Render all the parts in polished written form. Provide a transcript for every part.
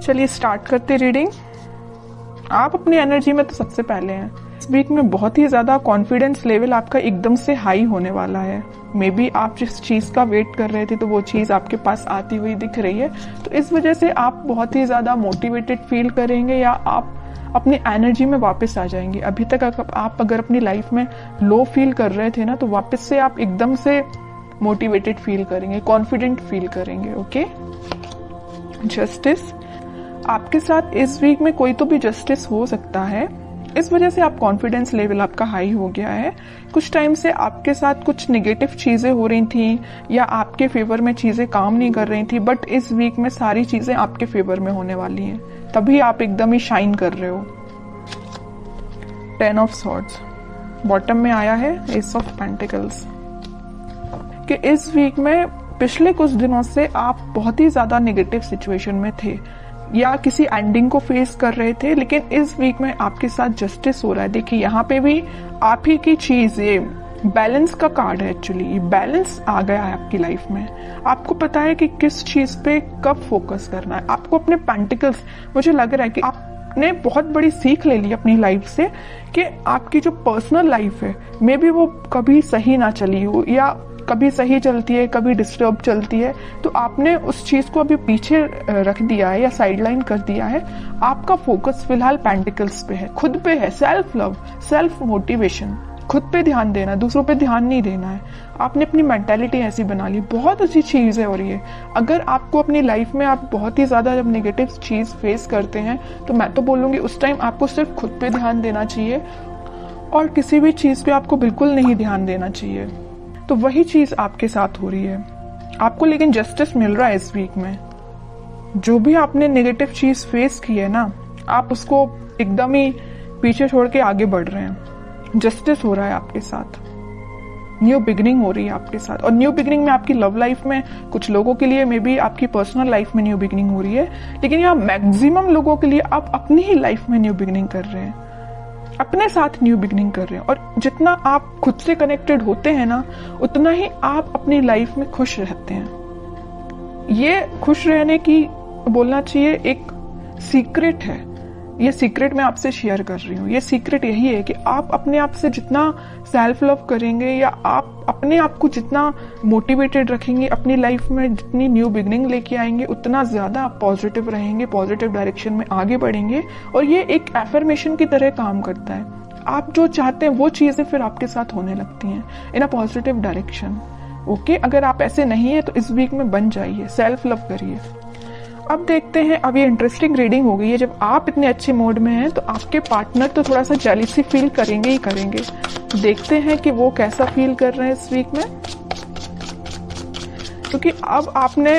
चलिए स्टार्ट करते रीडिंग। आप अपनी एनर्जी में तो सबसे पहले हैं। इस वीक में बहुत ही ज्यादा कॉन्फिडेंस लेवल आपका एकदम से हाई होने वाला है। मे बी आप जिस चीज का वेट कर रहे थे तो वो चीज आपके पास आती हुई दिख रही है, तो इस वजह से आप बहुत ही ज्यादा मोटिवेटेड फील करेंगे या आप अपनी एनर्जी में वापस आ जाएंगे। अभी तक आप अगर अपनी लाइफ में लो फील कर रहे थे ना, तो वापस से आप एकदम से मोटिवेटेड फील करेंगे, कॉन्फिडेंट फील करेंगे। ओके। जस्टिस, आपके साथ इस वीक में कोई तो भी जस्टिस हो सकता है, इस वजह से आप कॉन्फिडेंस लेवल आपका हाई हो गया है। कुछ टाइम से आपके साथ कुछ नेगेटिव चीजें हो रही थी या आपके फेवर में चीजें काम नहीं कर रही थी, बट इस वीक में सारी चीजें आपके फेवर में होने वाली हैं, तभी आप एकदम ही शाइन कर रहे हो। 10 ऑफ सॉर्ड्स बॉटम में आया है, एस ऑफ पेंटिकल्स, कि इस वीक में पिछले कुछ दिनों से आप बहुत ही ज्यादा नेगेटिव सिचुएशन में थे या किसी एंडिंग को फेस कर रहे थे, लेकिन इस वीक में आपके साथ जस्टिस हो रहा है। देखिए यहाँ पे भी आप ही की चीज, ये बैलेंस का कार्ड है। एक्चुअली ये बैलेंस आ गया है आपकी लाइफ में। आपको पता है कि किस चीज पे कब फोकस करना है। आपको अपने पेंटिकल्स, मुझे लग रहा है कि आपने बहुत बड़ी सीख ले ली अपनी लाइफ से कि आपकी जो पर्सनल लाइफ है मे बी वो कभी सही ना चली हो या कभी सही चलती है, कभी डिस्टर्ब चलती है, तो आपने उस चीज को अभी पीछे रख दिया है या साइडलाइन कर दिया है। आपका फोकस फिलहाल पेंटिकल्स पे है, खुद पे है, सेल्फ लव, सेल्फ मोटिवेशन, खुद पे ध्यान देना, दूसरों पे ध्यान नहीं देना है। आपने अपनी मेंटालिटी ऐसी बना ली, बहुत अच्छी चीज है। और ये अगर आपको अपनी लाइफ में आप बहुत ही ज्यादा जब नेगेटिव चीज फेस करते हैं, तो मैं तो बोलूंगी उस टाइम आपको सिर्फ खुद पे ध्यान देना चाहिए और किसी भी चीज पे आपको बिल्कुल नहीं ध्यान देना चाहिए। तो वही चीज आपके साथ हो रही है आपको, लेकिन जस्टिस मिल रहा है इस वीक में। जो भी आपने नेगेटिव चीज फेस की है ना, आप उसको एकदम ही पीछे छोड़ के आगे बढ़ रहे हैं। जस्टिस हो रहा है आपके साथ, न्यू बिगिनिंग हो रही है आपके साथ। और न्यू बिगिनिंग में आपकी लव लाइफ में, कुछ लोगों के लिए मे बी आपकी पर्सनल लाइफ में न्यू बिगिनिंग हो रही है, लेकिन यहाँ मैक्सिमम लोगों के लिए आप अपनी ही लाइफ में न्यू बिगिनिंग कर रहे हैं, अपने साथ न्यू बिगिनिंग कर रहे हैं। और जितना आप खुद से कनेक्टेड होते हैं ना, उतना ही आप अपनी लाइफ में खुश रहते हैं। ये खुश रहने की बोलना चाहिए एक सीक्रेट है। ये सीक्रेट मैं आपसे शेयर कर रही हूँ। ये सीक्रेट यही है कि आप अपने आप से जितना सेल्फ लव करेंगे या आप अपने आप को जितना मोटिवेटेड रखेंगे, अपनी लाइफ में जितनी न्यू बिगिनिंग लेके आएंगे, उतना ज्यादा आप पॉजिटिव रहेंगे, पॉजिटिव डायरेक्शन में आगे बढ़ेंगे। और ये एक एफर्मेशन की तरह काम करता है। आप जो चाहते हैं वो चीजें फिर आपके साथ होने लगती हैं इन अ पॉजिटिव डायरेक्शन। ओके, अगर आप ऐसे नहीं है तो इस वीक में बन जाइए, सेल्फ लव करिए। अब देखते हैं, अब ये इंटरेस्टिंग रीडिंग हो गई है। जब आप इतने अच्छे मूड में हैं तो आपके पार्टनर तो थोड़ा सा जेलसी फील करेंगे ही करेंगे। देखते हैं कि वो कैसा फील कर रहे हैं इस वीक में, क्योंकि अब आपने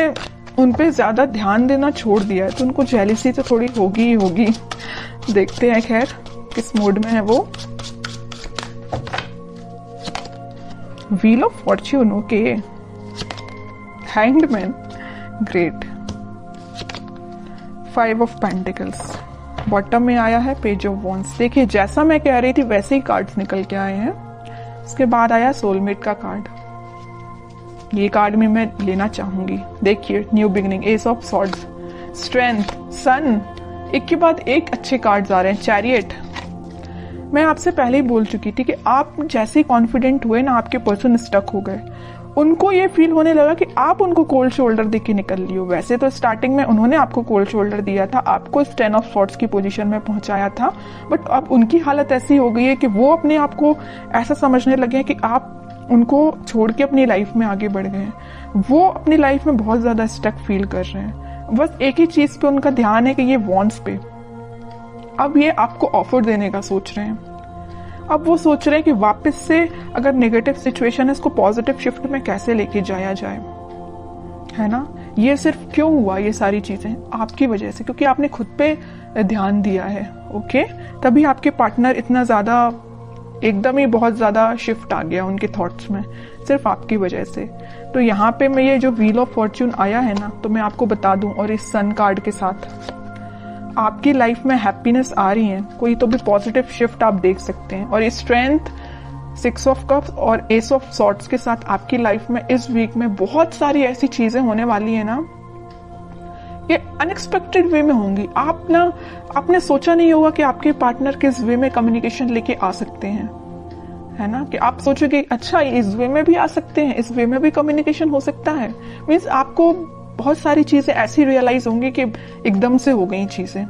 उन पे ज्यादा ध्यान देना छोड़ दिया है, तो उनको जेलसी तो थोड़ी होगी ही होगी। देखते हैं खैर किस मूड में है वो। Wheel of Fortune, okay. Hanged man, great. 5 of pentacles bottom में आया है, पेज ऑफ वॉन्ड्स। देखिए जैसा मैं कह रही थी वैसे ही कार्ड्स निकल के आए हैं। उसके बाद आया सोलमेट का कार्ड। ये कार्ड में मैं लेना चाहूंगी। देखिए new beginning, ace of swords, strength, sun, एक के बाद एक अच्छे कार्ड्स आ रहे हैं। चैरियट, मैं आपसे पहले ही बोल चुकी थी कि आप जैसे ही कॉन्फिडेंट हुए ना, आपके पर्सन स्टक हो गए। उनको ये फील होने लगा कि आप उनको कोल्ड शोल्डर देके के निकल लियो। वैसे तो स्टार्टिंग में उन्होंने आपको कोल्ड शोल्डर दिया था, आपको इस 10 ऑफ सॉर्ड्स की पोजीशन में पहुंचाया था, बट अब उनकी हालत ऐसी हो गई है कि वो अपने आप को ऐसा समझने लगे हैं कि आप उनको छोड़ के अपनी लाइफ में आगे बढ़ गए हैं। वो अपनी लाइफ में बहुत ज्यादा स्टक फील कर रहे हैं। बस एक ही चीज पे उनका ध्यान है कि ये वॉन्ट्स पे। अब ये आपको ऑफर देने का सोच रहे हैं। अब वो सोच रहे हैं कि वापस से अगर नेगेटिव सिचुएशन है, इसको पॉजिटिव शिफ्ट में कैसे लेके जाया जाए, है ना। ये सिर्फ क्यों हुआ, ये सारी चीजें आपकी वजह से, क्योंकि आपने खुद पे ध्यान दिया है। ओके, तभी आपके पार्टनर इतना ज्यादा, एकदम ही बहुत ज्यादा शिफ्ट आ गया उनके थॉट्स में, सिर्फ आपकी वजह से। तो यहाँ पे मैं ये जो व्हील ऑफ फॉर्च्यून आया है ना, तो मैं आपको बता दूं, और इस सन कार्ड के साथ आपकी लाइफ में हैप्पीनेस आ रही है, कोई तो भी पॉजिटिव शिफ्ट आप देख सकते हैं। और ये स्ट्रेंथ, 6 ऑफ कप्स और एस ऑफ सॉर्ड्स के साथ आपकी लाइफ में इस वीक में बहुत सारी ऐसी चीजें होने वाली है ना ये अनएक्सपेक्टेड वे में होंगी। आपने सोचा नहीं होगा कि आपके पार्टनर किस वे में कम्युनिकेशन लेके आ सकते हैं, है ना, कि आप सोचोगे अच्छा इस वे में भी आ सकते हैं, इस वे में भी कम्युनिकेशन हो सकता है। मीन्स आपको बहुत सारी चीजें ऐसी रियलाइज होंगी कि एकदम से हो गई चीजें।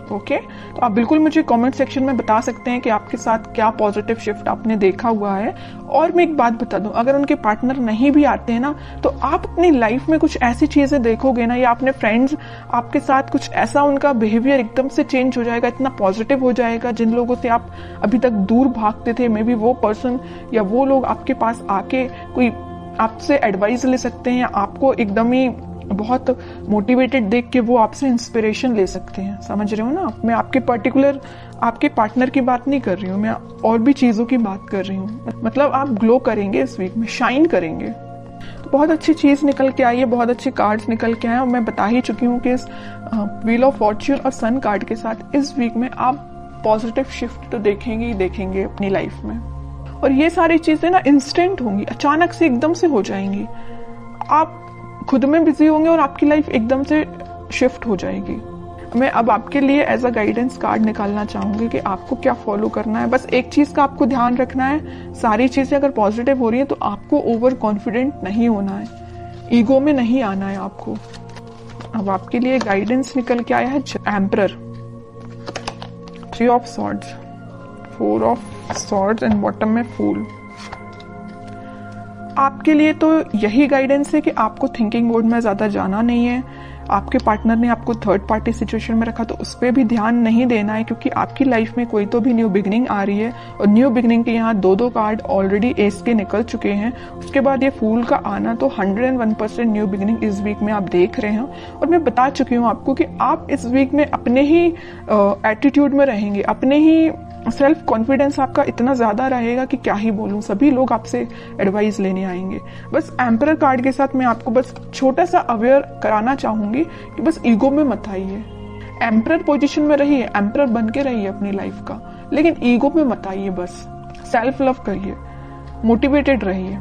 ओके, तो आप बिल्कुल मुझे कमेंट सेक्शन में बता सकते हैं कि आपके साथ क्या पॉजिटिव शिफ्ट आपने देखा हुआ है। और मैं एक बात बता दूं, अगर उनके पार्टनर नहीं भी आते हैं ना, तो आप अपनी लाइफ में कुछ ऐसी चीजें देखोगे ना, या अपने फ्रेंड्स आपके साथ कुछ ऐसा, उनका बिहेवियर एकदम से चेंज हो जाएगा, इतना पॉजिटिव हो जाएगा। जिन लोगों से आप अभी तक दूर भागते थे, मे बी वो पर्सन या वो लोग आपके पास आके कोई आपसे एडवाइस ले सकते हैं, या आपको एकदम ही बहुत मोटिवेटेड देख के वो आपसे इंस्पिरेशन ले सकते हैं। समझ रहे हो ना? मैं आपके पर्टिकुलर आपके पार्टनर की बात नहीं कर रही हूँ, मैं और भी चीजों की बात कर रही हूँ। मतलब आप ग्लो करेंगे इस वीक में, शाइन करेंगे। तो बहुत अच्छी चीज निकल के आई है, बहुत अच्छे कार्ड्स निकल के आए, और मैं बता ही चुकी हूँ कि इस व्हील ऑफ फॉर्च्यून और सन कार्ड के साथ इस वीक में आप पॉजिटिव शिफ्ट तो देखेंगे ही देखेंगे अपनी लाइफ में। और ये सारी चीजें ना इंस्टेंट होंगी, अचानक से एकदम से हो जाएंगी। आप खुद में बिजी होंगे और आपकी लाइफ एकदम से शिफ्ट हो जाएगी। मैं अब आपके लिए एज अ गाइडेंस कार्ड निकालना चाहूंगी कि आपको क्या फॉलो करना है। बस एक चीज का आपको ध्यान रखना है, सारी चीजें अगर पॉजिटिव हो रही है तो आपको ओवर कॉन्फिडेंट नहीं होना है, ईगो में नहीं आना है आपको। अब आपके लिए गाइडेंस निकल के आया है emperor, 3 of swords, 4 of swords and bottom में फूल। आपके लिए तो यही गाइडेंस है कि आपको थिंकिंग मोड में ज्यादा जाना नहीं है। आपके पार्टनर ने आपको थर्ड पार्टी सिचुएशन में रखा तो उस पर भी ध्यान नहीं देना है, क्योंकि आपकी लाइफ में कोई तो भी न्यू बिगनिंग आ रही है। और न्यू बिगनिंग के यहाँ 2 कार्ड ऑलरेडी एस के निकल चुके हैं। उसके बाद ये फूल का आना, तो 101% न्यू बिगनिंग इस वीक में आप देख रहे हैं। और मैं बता चुकी हूँ आपको कि आप इस वीक में अपने ही एटीट्यूड में रहेंगे, अपने ही सेल्फ कॉन्फिडेंस आपका इतना ज्यादा रहेगा कि क्या ही बोलूं, सभी लोग आपसे एडवाइस लेने आएंगे। बस एम्परर कार्ड के साथ मैं आपको बस छोटा सा अवेयर कराना चाहूंगी कि बस ईगो में मत आइए। एम्परर पोजीशन में रहिए, एम्परर बन के रहिए अपनी लाइफ का, लेकिन ईगो में मत आइए। बस सेल्फ लव करिए, मोटिवेटेड रहिए,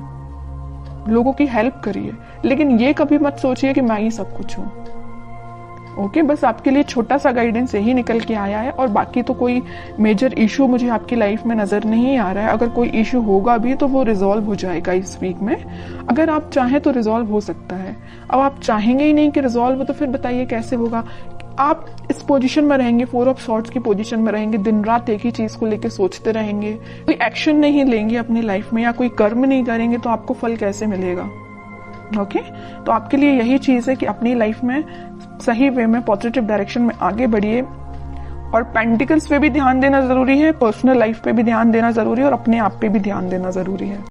लोगों की हेल्प करिए, लेकिन ये कभी मत सोचिए कि मैं ही सब कुछ हूं। ओके, बस आपके लिए छोटा सा गाइडेंस यही निकल के आया है। और बाकी तो कोई मेजर इशू मुझे आपकी लाइफ में नजर नहीं आ रहा है। अगर कोई इशू होगा भी तो वो रिजॉल्व हो जाएगा इस वीक में। अगर आप चाहें तो रिजॉल्व हो सकता है। अब आप चाहेंगे ही नहीं कि रिजॉल्व हो, तो फिर बताइए कैसे होगा। आप इस पोजीशन में रहेंगे, 4 ऑफ सॉर्ड्स की पोजीशन में रहेंगे, दिन रात एक ही चीज को लेकर सोचते रहेंगे, कोई एक्शन नहीं लेंगे अपनी लाइफ में या कोई कर्म नहीं करेंगे, तो आपको फल कैसे मिलेगा? ओके, तो आपके लिए यही चीज है कि अपनी लाइफ में सही वे में पॉजिटिव डायरेक्शन में आगे बढ़िए। और पेंटिकल्स पे भी ध्यान देना जरूरी है, पर्सनल लाइफ पे भी ध्यान देना जरूरी है, और अपने आप पे भी ध्यान देना जरूरी है।